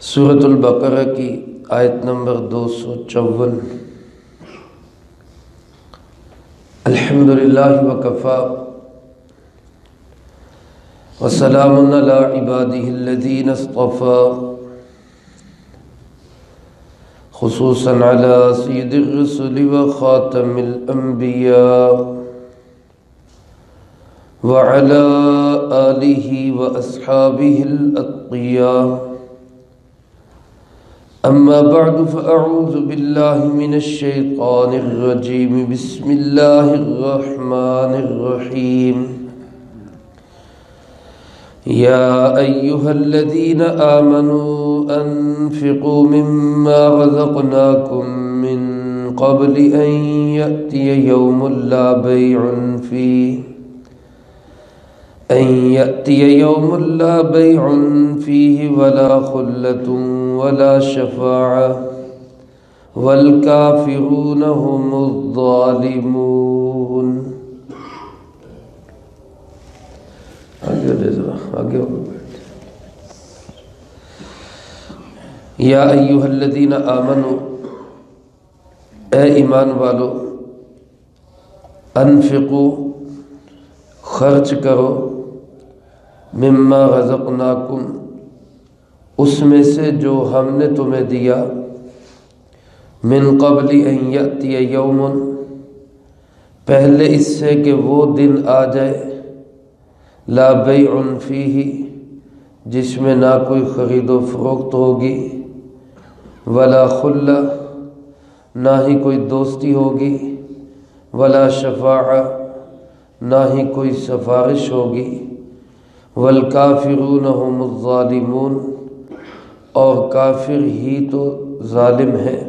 سورۃ البقرہ کی آیت نمبر 254۔ الحمدللہ وکفی وسلام علی عبادہ الذین اصطفی، خصوصا علی سید الرسل وخاتم الانبیاء وعلی آلہ واصحابہ الاتقیاء۔ اما بعد فاعوذ باللہ من الشیطان الرجیم، بسم اللہ الرحمن الرحیم۔ یا ایہا الذین آمنوا انفقوا مما رزقناکم من قبل ان یأتی یوم لا بیع فیہ ولا خلة ولا شفاعة والکافرون هم الظالمون۔ یا ایہا الذین آمنوا، اے ایمان والو، انفقوا، خرچ کرو، مما رزقناکم، اس میں سے جو ہم نے تمہیں دیا، من قبل ان یأتی یوم، پہلے اس سے کہ وہ دن آ جائے، لا بیع فیہ، جس میں نہ کوئی خرید و فروخت ہوگی، ولا خلہ، نہ ہی کوئی دوستی ہوگی، ولا شفاعہ، نہ ہی کوئی سفارش ہوگی، والکافرون هم الظالمون، اور کافر ہی تو ظالم ہے۔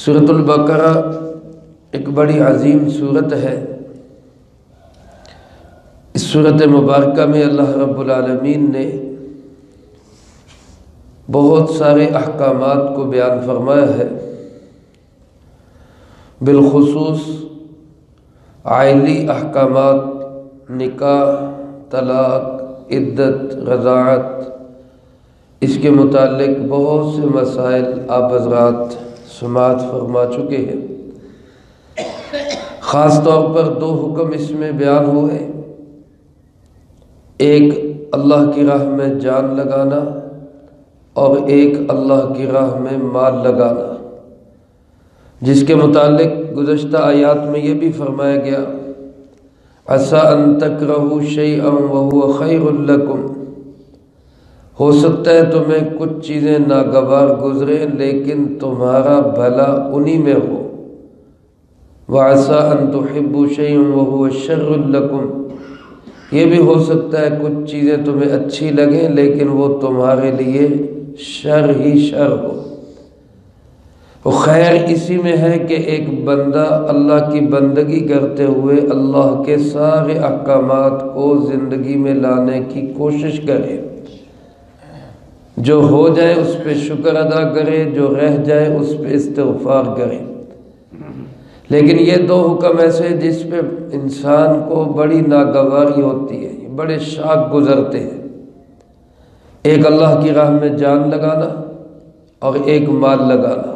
سورۃ البقرہ ایک بڑی عظیم سورت ہے۔ اس سورت مبارکہ میں اللہ رب العالمین نے بہت سارے احکامات کو بیان فرمایا ہے، بالخصوص عائلی احکامات، نکاح، طلاق، عدت، رضاعت، اس کے متعلق بہت سے مسائل آپ حضرات سماعت فرما چکے ہیں۔ خاص طور پر دو حکم اس میں بیان ہوئے، ایک اللہ کی راہ میں جان لگانا اور ایک اللہ کی راہ میں مال لگانا، جس کے متعلق گزشتہ آیات میں یہ بھی فرمایا گیا، عسیٰ ان تکرہوا شیئا وہو خیر لکم، ہو سکتا ہے تمہیں کچھ چیزیں ناگوار گزریں لیکن تمہارا بھلا انہی میں ہو، وعسیٰ ان تحبوا شیئا وہو شر لکم، یہ بھی ہو سکتا ہے کچھ چیزیں تمہیں اچھی لگیں لیکن وہ تمہارے لیے شر ہی شر ہو۔ خیر اسی میں ہے کہ ایک بندہ اللہ کی بندگی کرتے ہوئے اللہ کے سارے احکامات کو زندگی میں لانے کی کوشش کرے، جو ہو جائے اس پہ شکر ادا کرے، جو رہ جائے اس پہ استغفار کرے۔ لیکن یہ دو حکم ایسے جس پہ انسان کو بڑی ناگواری ہوتی ہے، بڑے شاق گزرتے ہیں، ایک اللہ کی راہ میں جان لگانا اور ایک مال لگانا۔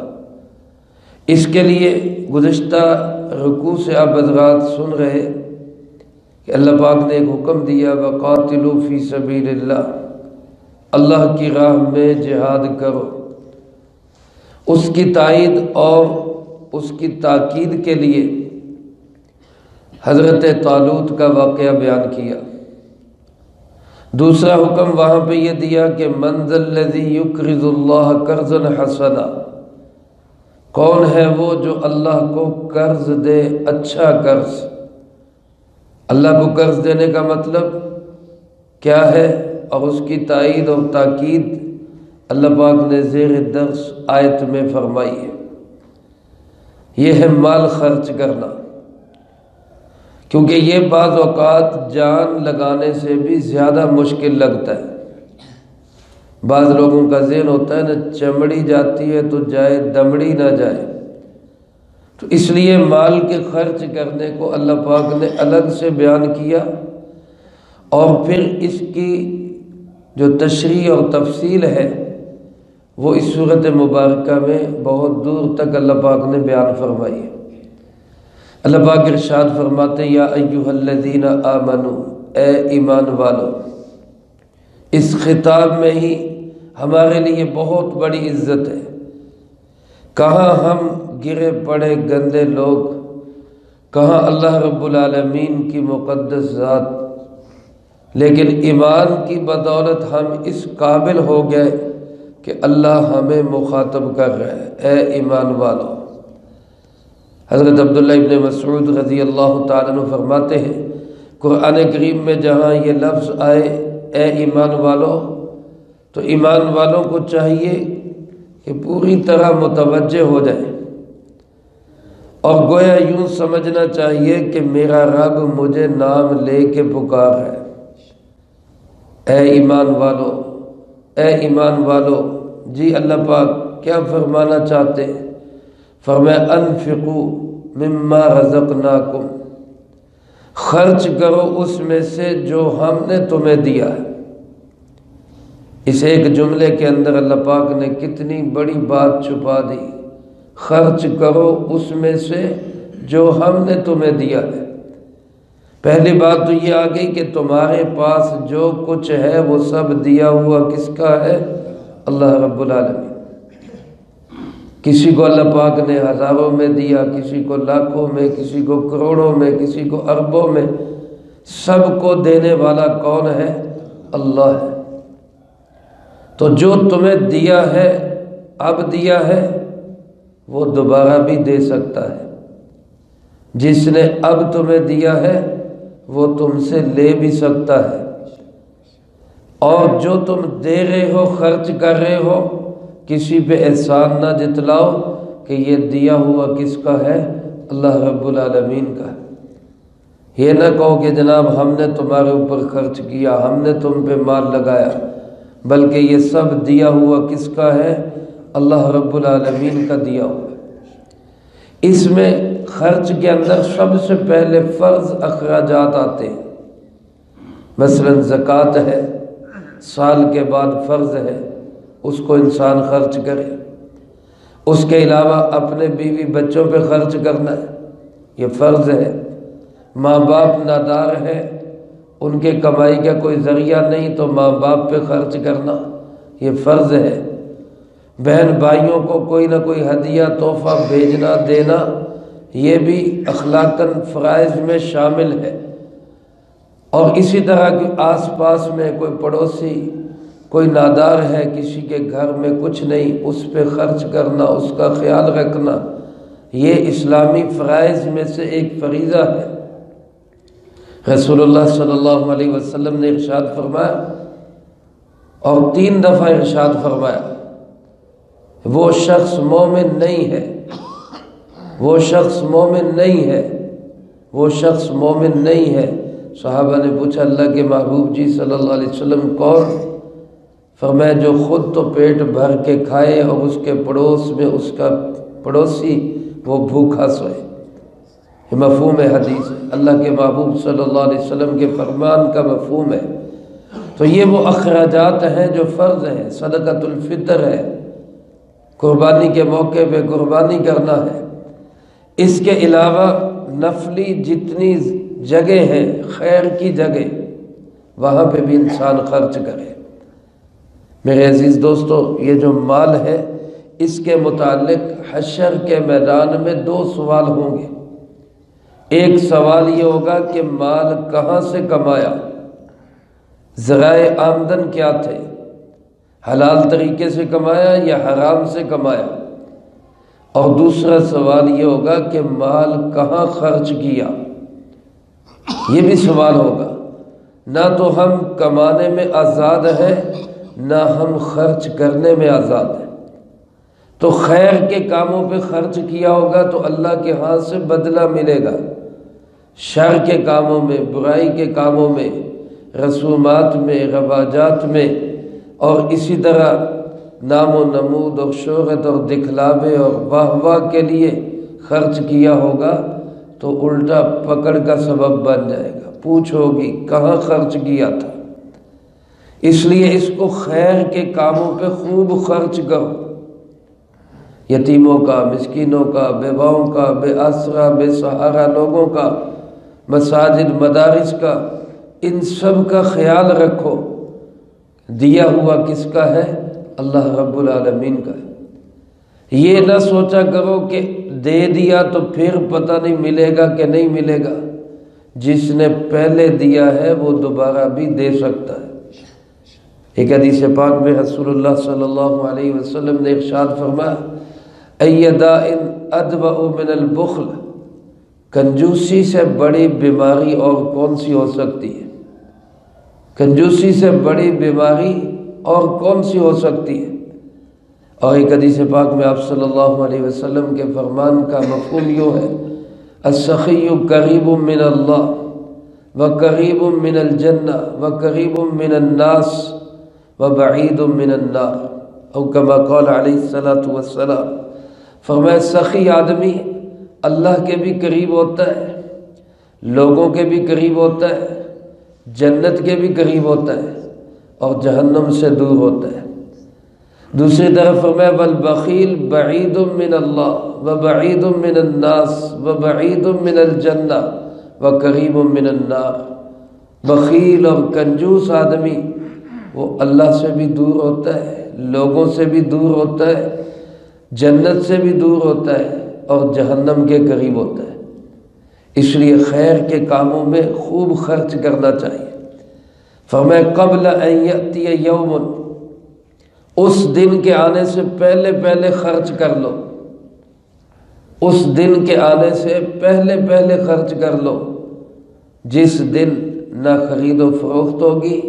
اس کے لیے گزشتہ رکوع سے آپ حضرات سن رہے کہ اللہ پاک نے ایک حکم دیا، وَقَاتِلُوا فِي سَبِيلِ اللَّهِ، اللہ کی راہ میں جہاد کرو۔ اس کی تائید اور اس کی تاکید کے لیے حضرت طالوت کا واقعہ بیان کیا۔ دوسرا حکم وہاں پہ یہ دیا کہ مَنْ ذَا الَّذِي يُقْرِضُ اللَّهَ قَرْضًا حَسَنًا، کون ہے وہ جو اللہ کو قرض دے، اچھا قرض۔ اللہ کو قرض دینے کا مطلب کیا ہے اور اس کی تائید اور تاکید اللہ پاک نے زیر درس آیت میں فرمائی ہے۔ یہ ہے مال خرچ کرنا، کیونکہ یہ بعض اوقات جان لگانے سے بھی زیادہ مشکل لگتا ہے۔ بعض لوگوں کا ذہن ہوتا ہے نا، چمڑی جاتی ہے تو جائے، دمڑی نہ جائے، تو اس لیے مال کے خرچ کرنے کو اللہ پاک نے الگ سے بیان کیا اور پھر اس کی جو تشریح اور تفصیل ہے وہ اس صورت مبارکہ میں بہت دور تک اللہ پاک نے بیان فرمائی ہے۔ اللہ پاک ارشاد فرماتے یا ایھا الذین آمنوا، اے ایمان والو۔ اس خطاب میں ہی ہمارے لیے بہت بڑی عزت ہے۔ کہاں ہم گرے پڑے گندے لوگ، کہاں اللہ رب العالمین کی مقدس ذات، لیکن ایمان کی بدولت ہم اس قابل ہو گئے کہ اللہ ہمیں مخاطب کر رہا ہے، اے ایمان والو۔ حضرت عبداللہ ابن مسعود رضی اللہ تعالیٰ عنہ فرماتے ہیں قرآن کریم میں جہاں یہ لفظ آئے اے ایمان والو، تو ایمان والوں کو چاہیے کہ پوری طرح متوجہ ہو جائے اور گویا یوں سمجھنا چاہیے کہ میرا رب مجھے نام لے کے پکار ہے، اے ایمان والو، اے ایمان والو۔ جی اللہ پاک کیا فرمانا چاہتے ہیں؟ فرمایا انفقوا مما رزقناکم، خرچ کرو اس میں سے جو ہم نے تمہیں دیا ہے۔ اس ایک جملے کے اندر اللہ پاک نے کتنی بڑی بات چھپا دی، خرچ کرو اس میں سے جو ہم نے تمہیں دیا ہے۔ پہلی بات تو یہ آ گئی کہ تمہارے پاس جو کچھ ہے وہ سب دیا ہوا کس کا ہے؟ اللہ رب العالمین۔ کسی کو اللہ پاک نے ہزاروں میں دیا، کسی کو لاکھوں میں، کسی کو کروڑوں میں، کسی کو اربوں میں، سب کو دینے والا کون ہے؟ اللہ ہے۔ تو جو تمہیں دیا ہے، اب دیا ہے، وہ دوبارہ بھی دے سکتا ہے۔ جس نے اب تمہیں دیا ہے وہ تم سے لے بھی سکتا ہے، اور جو تم دے رہے ہو، خرچ کر رہے ہو، کسی پہ احسان نہ جتلاؤ کہ یہ دیا ہوا کس کا ہے؟ اللہ رب العالمین کا ہے۔ یہ نہ کہو کہ جناب ہم نے تمہارے اوپر خرچ کیا، ہم نے تم پہ مال لگایا، بلکہ یہ سب دیا ہوا کس کا ہے؟ اللہ رب العالمین کا دیا ہوا۔ اس میں خرچ کے اندر سب سے پہلے فرض اخراجات آتے ہیں، مثلا زکوٰۃ ہے، سال کے بعد فرض ہے، اس کو انسان خرچ کرے۔ اس کے علاوہ اپنے بیوی بچوں پہ خرچ کرنا ہے، یہ فرض ہے۔ ماں باپ نادار ہے، ان کے کمائی کا کوئی ذریعہ نہیں، تو ماں باپ پہ خرچ کرنا یہ فرض ہے۔ بہن بھائیوں کو کوئی نہ کوئی ہدیہ تحفہ بھیجنا دینا، یہ بھی اخلاقاً فرائض میں شامل ہے۔ اور اسی طرح کہ آس پاس میں کوئی پڑوسی، کوئی نادار ہے، کسی کے گھر میں کچھ نہیں، اس پہ خرچ کرنا، اس کا خیال رکھنا، یہ اسلامی فرائض میں سے ایک فریضہ ہے۔ رسول اللہ صلی اللہ علیہ وسلم نے ارشاد فرمایا، اور 3 دفعہ ارشاد فرمایا، وہ شخص مومن نہیں ہے، وہ شخص مومن نہیں ہے، وہ شخص مومن نہیں ہے۔ صحابہ نے پوچھا اللہ کے محبوب جی صلی اللہ علیہ وسلم کون؟ فرمایا جو خود تو پیٹ بھر کے کھائے اور اس کے پڑوس میں اس کا پڑوسی وہ بھوکا سوئے۔ یہ مفہوم حدیث ہے، اللہ کے محبوب صلی اللہ علیہ وسلم کے فرمان کا مفہوم ہے۔ تو یہ وہ اخراجات ہیں جو فرض ہیں، صدقۃ الفطر ہے، قربانی کے موقع پہ قربانی کرنا ہے۔ اس کے علاوہ نفلی جتنی جگہ ہیں، خیر کی جگہ، وہاں پہ بھی انسان خرچ کرے۔ میرے عزیز دوستو، یہ جو مال ہے، اس کے متعلق حشر کے میدان میں 2 سوال ہوں گے۔ ایک سوال یہ ہوگا کہ مال کہاں سے کمایا، ذرائع آمدن کیا تھے، حلال طریقے سے کمایا یا حرام سے کمایا، اور دوسرا سوال یہ ہوگا کہ مال کہاں خرچ کیا، یہ بھی سوال ہوگا۔ نہ تو ہم کمانے میں آزاد ہیں، نہ ہم خرچ کرنے میں آزاد ہیں۔ تو خیر کے کاموں پہ خرچ کیا ہوگا تو اللہ کے ہاں سے بدلہ ملے گا، شر کے کاموں میں، برائی کے کاموں میں، رسومات میں، رواجات میں، اور اسی طرح نام و نمود اور شہرت اور دکھلاوے اور واہ واہ کے لیے خرچ کیا ہوگا تو الٹا پکڑ کا سبب بن جائے گا، پوچھو گی کہاں خرچ کیا تھا۔ اس لیے اس کو خیر کے کاموں پہ خوب خرچ کرو، یتیموں کا، مسکینوں کا، بیواؤں کا، بے آسرا بے سہارا لوگوں کا، مساجد مدارس کا، ان سب کا خیال رکھو۔ دیا ہوا کس کا ہے؟ اللہ رب العالمین کا ہے۔ یہ نہ سوچا کرو کہ دے دیا تو پھر پتہ نہیں ملے گا کہ نہیں ملے گا۔ جس نے پہلے دیا ہے وہ دوبارہ بھی دے سکتا ہے۔ ایک حدیث پاک میں رسول اللہ صلی اللہ علیہ وسلم نے ارشاد فرمایا ای داء ادوأ من البخل، کنجوسی سے بڑی بیماری اور کون سی ہو سکتی ہے؟ کنجوسی سے بڑی بیماری اور کون سی ہو سکتی ہے؟ اور ایک حدیث پاک میں آپ صلی اللہ علیہ وسلم کے فرمان کا مفہوم یوں ہے السخی قریب من اللہ وقریب من الجنہ وقریب من الناس وبعید من النار، او کما قال علیہ الصلاۃ والسلام۔ فرمایا سخی آدمی اللہ کے بھی قریب ہوتا ہے، لوگوں کے بھی قریب ہوتا ہے، جنت کے بھی قریب ہوتا ہے، اور جہنم سے دور ہوتا ہے۔ دوسری طرف فرمایا والبخیل بعید من اللہ وبعید من الناس وبعید من الجنہ وقریب من النار۔ بخیل اور کنجوس آدمی وہ اللہ سے بھی دور ہوتا ہے، لوگوں سے بھی دور ہوتا ہے، جنت سے بھی دور ہوتا ہے، اور جہنم کے قریب ہوتا ہے۔ اس لیے خیر کے کاموں میں خوب خرچ کرنا چاہیے۔ فرمایا قبل ان یأتی یوم، اس دن کے آنے سے پہلے پہلے خرچ کر لو، اس دن کے آنے سے پہلے پہلے خرچ کر لو جس دن نہ خرید و فروخت ہوگی،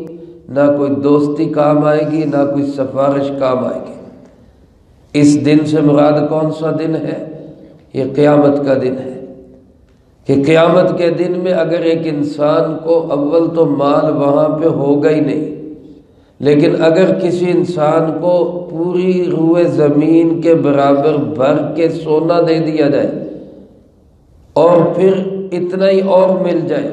نہ کوئی دوستی کام آئے گی، نہ کوئی سفارش کام آئے گی۔ اس دن سے مراد کون سا دن ہے؟ یہ قیامت کا دن ہے کہ قیامت کے دن میں اگر ایک انسان کو اول تو مال وہاں پہ ہوگا ہی نہیں، لیکن اگر کسی انسان کو پوری روئے زمین کے برابر بھر کے سونا دے دیا جائے اور پھر اتنا ہی اور مل جائے،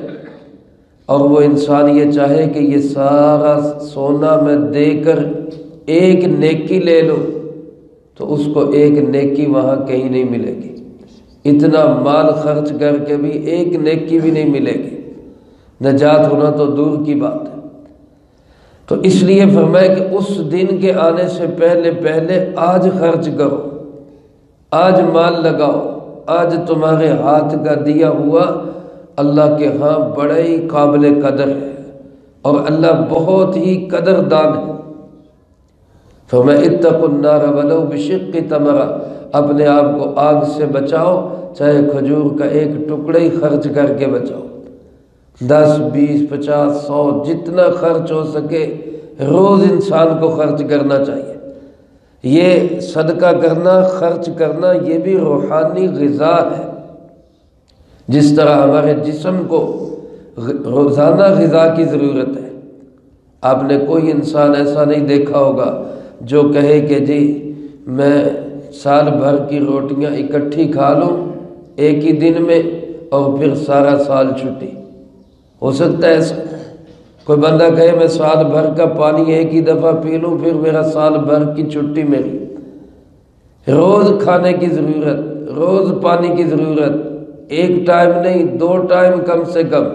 اور وہ انسان یہ چاہے کہ یہ سارا سونا میں دے کر ایک نیکی لے لو، تو اس کو ایک نیکی وہاں کہیں نہیں ملے گی۔ اتنا مال خرچ کر کے بھی ایک نیکی بھی نہیں ملے گی، نجات ہونا تو دور کی بات ہے۔ تو اس لیے فرمایا کہ اس دن کے آنے سے پہلے پہلے آج خرچ کرو، آج مال لگاؤ، آج تمہارے ہاتھ کا دیا ہوا اللہ کے ہاں بڑا ہی قابل قدر ہے، اور اللہ بہت ہی قدردان ہے۔ فرمایا اتقوا النار ولو بشق تمرہ، اپنے آپ کو آگ سے بچاؤ، چاہے کھجور کا ایک ٹکڑا ہی خرچ کر کے بچاؤ۔ 10 20 50 100 جتنا خرچ ہو سکے روز انسان کو خرچ کرنا چاہیے۔ یہ صدقہ کرنا، خرچ کرنا، یہ بھی روحانی غذا ہے۔ جس طرح ہمارے جسم کو روزانہ غذا کی ضرورت ہے، آپ نے کوئی انسان ایسا نہیں دیکھا ہوگا جو کہے کہ جی میں سال بھر کی روٹیاں اکٹھی کھا لوں ایک ہی دن میں اور پھر سارا سال چھٹی۔ ہو سکتا ہے ایسا؟ کوئی بندہ کہے میں سال بھر کا پانی ایک ہی دفعہ پی لوں پھر میرا سال بھر کی چھٹی میری؟ روز کھانے کی ضرورت، روز پانی کی ضرورت، ایک ٹائم نہیں 2 ٹائم کم سے کم۔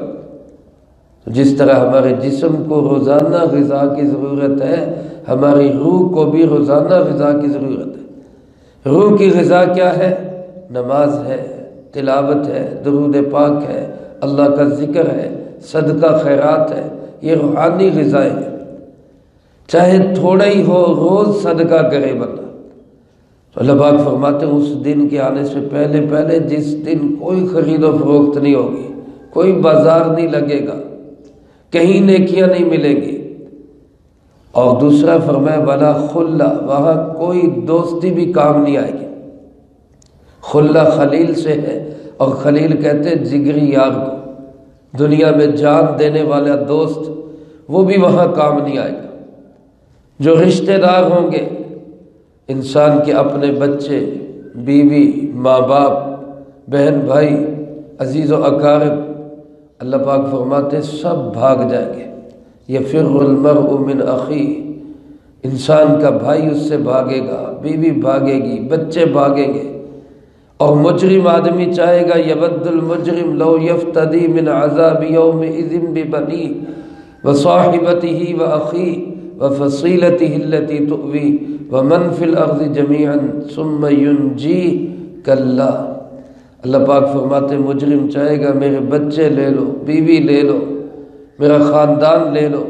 جس طرح ہمارے جسم کو روزانہ غذا کی ضرورت ہے، ہماری روح کو بھی روزانہ غذا کی ضرورت ہے۔ روح کی غذا کیا ہے؟ نماز ہے، تلاوت ہے، درود پاک ہے، اللہ کا ذکر ہے، صدقہ خیرات ہے، یہ روحانی غذائیں ہیں۔ چاہے تھوڑا ہی ہو، روز صدقہ کرے بندہ۔ تو اللہ پاک فرماتے ہیں اس دن کے آنے سے پہلے پہلے، جس دن کوئی خرید و فروخت نہیں ہوگی، کوئی بازار نہیں لگے گا، کہیں نیکیاں نہیں ملیں گی، اور دوسرا فرمایا ولا خلہ، وہاں کوئی دوستی بھی کام نہیں آئے گی۔ خلہ خلیل سے ہے، اور خلیل کہتے ہیں جگری یار کو، دنیا میں جان دینے والا دوست، وہ بھی وہاں کام نہیں آئے گا۔ جو رشتہ دار ہوں گے انسان کے، اپنے بچے، بیوی، ماں باپ، بہن بھائی، عزیز و اقارب، اللہ پاک فرماتے سب بھاگ جائیں گے۔ یفر المرء من اخیہ، انسان کا بھائی اس سے بھاگے گا، بیوی بھاگے گی، بچے بھاگیں گے، اور مجرم آدمی چاہے گا یود المجرم لو یفتدی من عذاب یومئذ ببنیہ وصاحبتہ واخیہ وفصیلتہ التی تؤویہ ومن فی الارض جمیعا ثم ینجیہ کلا۔ اللہ پاک فرماتے مجرم چاہے گا میرے بچے لے لو، بیوی لے لو، میرا خاندان لے لو،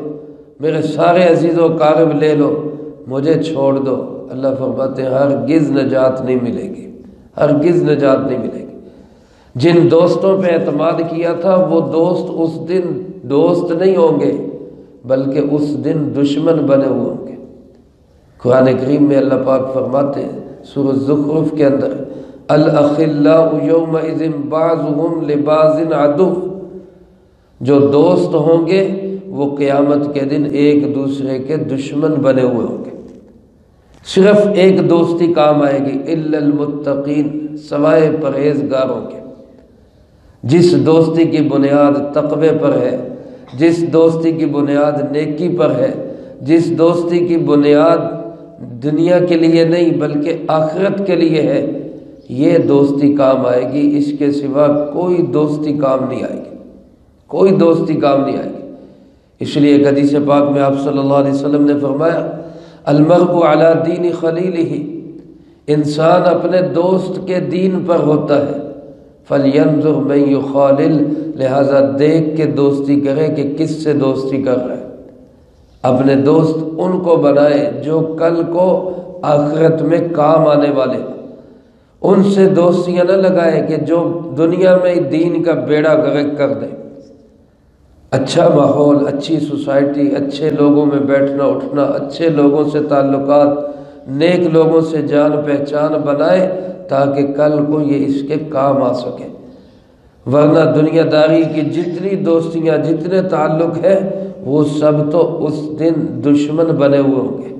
میرے سارے عزیز و اقارب لے لو، مجھے چھوڑ دو۔ اللہ فرماتے ہیں ہرگز نجات نہیں ملے گی، ہرگز نجات نہیں ملے گی۔ جن دوستوں پہ اعتماد کیا تھا وہ دوست اس دن دوست نہیں ہوں گے، بلکہ اس دن دشمن بنے ہوئے ہوں گے۔ قرآن کریم میں اللہ پاک فرماتے ہیں سورۃ زخرف کے اندر الاخلاء یومئذ بعضهم لبعض عدو، جو دوست ہوں گے وہ قیامت کے دن ایک دوسرے کے دشمن بنے ہوئے ہوں گے۔ صرف ایک دوستی کام آئے گی، الا المتقین، سوائے پرہیزگاروں کے۔ جس دوستی کی بنیاد تقوی پر ہے، جس دوستی کی بنیاد نیکی پر ہے، جس دوستی کی بنیاد دنیا کے لیے نہیں بلکہ آخرت کے لیے ہے، یہ دوستی کام آئے گی۔ اس کے سوا کوئی دوستی کام نہیں آئے گی، کوئی دوستی کام نہیں آئے گی۔ اس لیے ایک حدیث پاک میں آپ صلی اللہ علیہ وسلم نے فرمایا المرء علی دین خلیلہ، انسان اپنے دوست کے دین پر ہوتا ہے۔ فلینظر من یخالل، لہذا دیکھ کے دوستی کرے کہ کس سے دوستی کر رہا ہے۔ اپنے دوست ان کو بنائے جو کل کو آخرت میں کام آنے والے ہیں، ان سے دوستیاں نہ لگائے کہ جو دنیا میں دین کا بیڑا غرق کر دے۔ اچھا ماحول، اچھی سوسائٹی، اچھے لوگوں میں بیٹھنا اٹھنا، اچھے لوگوں سے تعلقات، نیک لوگوں سے جان پہچان بنائے تاکہ کل کو یہ اس کے کام آ سکے۔ ورنہ دنیا داری کی جتنی دوستیاں، جتنے تعلق ہیں، وہ سب تو اس دن دشمن بنے ہوئے ہوں گے۔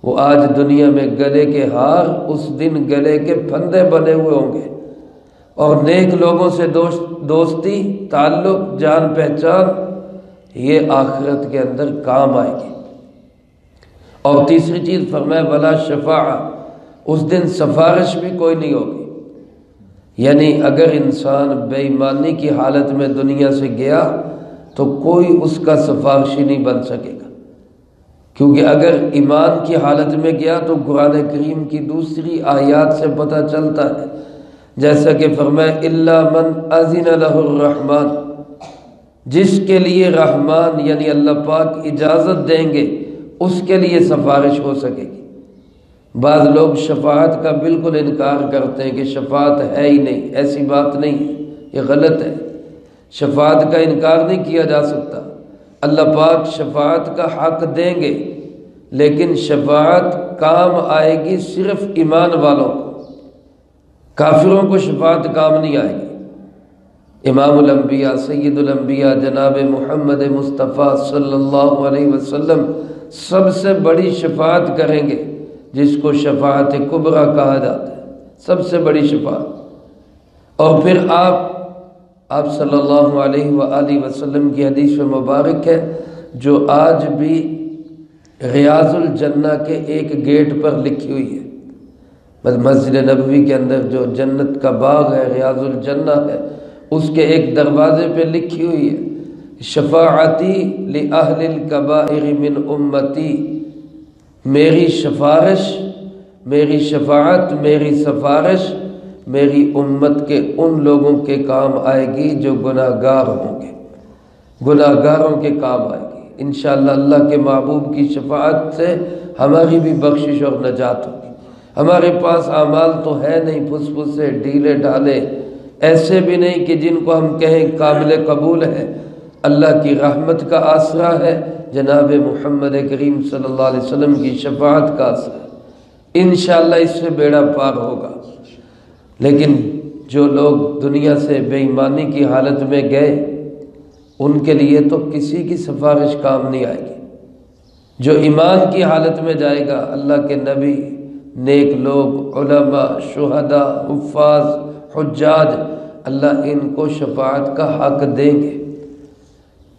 وہ آج دنیا میں گلے کے ہار، اس دن گلے کے پھندے بنے ہوئے ہوں گے۔ اور نیک لوگوں سے دوستی، تعلق، جان پہچان، یہ آخرت کے اندر کام آئے گی۔ اور تیسری چیز فرمایا ولا شفاعہ، اس دن سفارش بھی کوئی نہیں ہوگی۔ یعنی اگر انسان بے ایمانی کی حالت میں دنیا سے گیا تو کوئی اس کا سفارشی نہیں بن سکے گا، کیونکہ اگر ایمان کی حالت میں گیا تو قرآن کریم کی دوسری آیات سے پتہ چلتا ہے، جیسا کہ فرمایا الا من اذن له الرحمن، جس کے لیے رحمان یعنی اللہ پاک اجازت دیں گے اس کے لیے سفارش ہو سکے گی۔ بعض لوگ شفاعت کا بالکل انکار کرتے ہیں کہ شفاعت ہے ہی نہیں، ایسی بات نہیں، یہ غلط ہے۔ شفاعت کا انکار نہیں کیا جا سکتا۔ اللہ پاک شفاعت کا حق دیں گے، لیکن شفاعت کام آئے گی صرف ایمان والوں کو، کافروں کو شفاعت کام نہیں آئے گی۔ امام الانبیاء سید الانبیاء جناب محمد مصطفیٰ صلی اللہ علیہ وسلم سب سے بڑی شفاعت کریں گے، جس کو شفاعت کبریٰ کہا جاتا ہے، سب سے بڑی شفاعت۔ اور پھر آپ صلی اللہ علیہ وآلہ وسلم کی حدیث مبارک ہے جو آج بھی ریاض الجنہ کے ایک گیٹ پر لکھی ہوئی ہے۔ مسجد نبوی کے اندر جو جنت کا باغ ہے، ریاض الجنہ ہے، اس کے ایک دروازے پہ لکھی ہوئی ہے شفاعتی لأہل الکبائر من امتی، میری سفارش، میری شفاعت، میری سفارش میری امت کے ان لوگوں کے کام آئے گی جو گناہ گار ہوں گے، گناہ گاروں کے کام آئے گی۔ انشاءاللہ اللہ کے محبوب کی شفاعت سے ہماری بھی بخشش اور نجات ہوگی۔ ہمارے پاس اعمال تو ہے نہیں، پھس پھس سے ڈھیلے ڈھالے، ایسے بھی نہیں کہ جن کو ہم کہیں قابل قبول ہے۔ اللہ کی رحمت کا آسرا ہے، جناب محمد کریم صلی اللہ علیہ وسلم کی شفاعت کا آسرا ہے۔ انشاءاللہ اس سے بیڑا پار ہوگا۔ لیکن جو لوگ دنیا سے بے ایمانی کی حالت میں گئے، ان کے لیے تو کسی کی سفارش کام نہیں آئے گی۔ جو ایمان کی حالت میں جائے گا، اللہ کے نبی، نیک لوگ، علماء، شہداء، حفاظ، حجاج، اللہ ان کو شفاعت کا حق دیں گے۔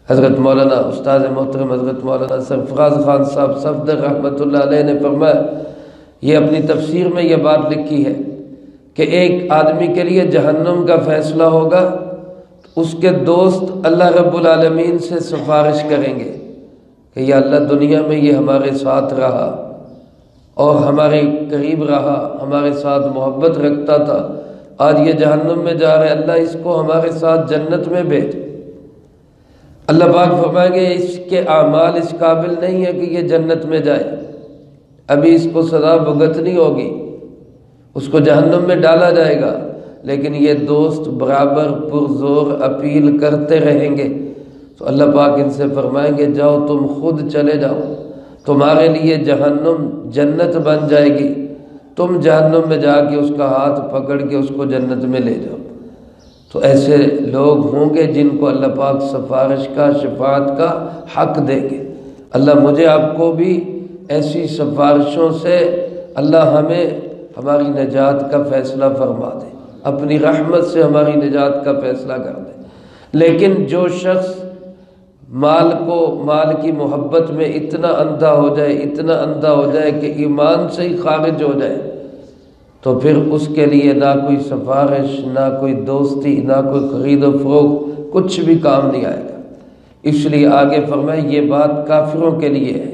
حضرت مولانا استاد محترم حضرت مولانا سرفراز خان صاحب صفدر رحمۃ اللہ علیہ نے فرمایا، یہ اپنی تفسیر میں یہ بات لکھی ہے کہ ایک آدمی کے لیے جہنم کا فیصلہ ہوگا، اس کے دوست اللہ رب العالمین سے سفارش کریں گے کہ یا اللہ دنیا میں یہ ہمارے ساتھ رہا اور ہمارے قریب رہا، ہمارے ساتھ محبت رکھتا تھا، آج یہ جہنم میں جا رہے، اللہ اس کو ہمارے ساتھ جنت میں بھیج۔ اللہ پاک فرمائیں گے اس کے اعمال اس قابل نہیں ہے کہ یہ جنت میں جائے، ابھی اس کو سزا بھگتنی ہوگی، اس کو جہنم میں ڈالا جائے گا، لیکن یہ دوست برابر پرزور اپیل کرتے رہیں گے۔ تو اللہ پاک ان سے فرمائیں گے جاؤ تم خود چلے جاؤ، تمہارے لیے جہنم جنت بن جائے گی، تم جہنم میں جا کے اس کا ہاتھ پکڑ کے اس کو جنت میں لے جاؤ۔ تو ایسے لوگ ہوں گے جن کو اللہ پاک سفارش کا، شفاعت کا حق دیں گے۔ اللہ مجھے آپ کو بھی ایسی سفارشوں سے اللہ ہمیں ہماری نجات کا فیصلہ فرما دے، اپنی رحمت سے ہماری نجات کا فیصلہ کر دے۔ لیکن جو شخص مال کی محبت میں اتنا اندھا ہو جائے، اتنا اندھا ہو جائے کہ ایمان سے ہی خارج ہو جائے، تو پھر اس کے لیے نہ کوئی سفارش، نہ کوئی دوستی، نہ کوئی خرید و فروخت، کچھ بھی کام نہیں آئے گا۔ اس لیے آگے فرمائے یہ بات کافروں کے لیے ہے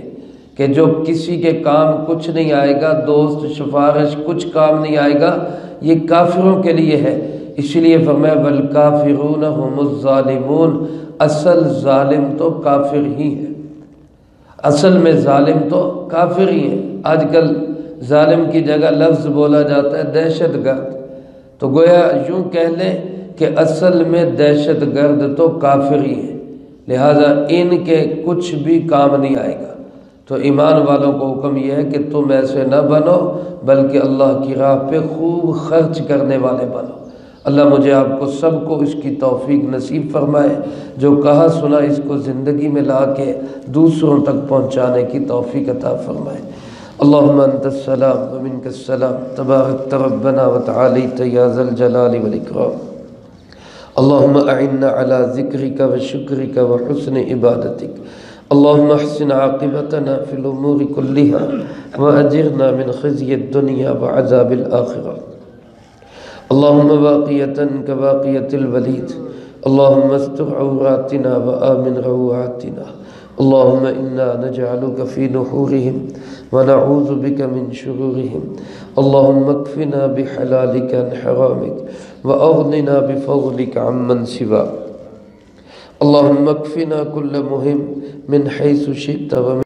کہ جو کسی کے کام کچھ نہیں آئے گا، دوست سفارش کچھ کام نہیں آئے گا، یہ کافروں کے لیے ہے۔ اس لیے فرمایا والکافرون هم الظالمون، اصل ظالم تو کافر ہی ہے، اصل میں ظالم تو کافر ہی ہے۔ آج کل ظالم کی جگہ لفظ بولا جاتا ہے دہشت گرد، تو گویا یوں کہہ لیں کہ اصل میں دہشت گرد تو کافر ہی ہے، لہذا ان کے کچھ بھی کام نہیں آئے گا۔ تو ایمان والوں کو حکم یہ ہے کہ تم ایسے نہ بنو، بلکہ اللہ کی راہ پہ خوب خرچ کرنے والے بنو۔ اللہ مجھے آپ کو سب کو اس کی توفیق نصیب فرمائے، جو کہا سنا اس کو زندگی میں لا کے دوسروں تک پہنچانے کی توفیق عطا فرمائے۔ اللہم انت السلام ومنک السلام، تبارکت ربنا وتعالیت یا ذا الجلال والاکرام۔ اللہم اعنا علی ذکرک وشکرک وحسن عبادتک، اللہم احسن عاقبتنا فی الامور کلہا واجرنا من خزی الدنیا وعذاب الآخرہ۔ اللہم باقیتا کباقیت الولید، اللہم استر عوراتنا وآمن روعاتنا، اللہم انا نجعلک فی نحورہم ونعوذ بک من شرورہم، اللہم اکفنا بحلالک عن حرامک واغننا بفضلک عمن سواک، اللہم اکفنا کل مہم من حیث شئت ومن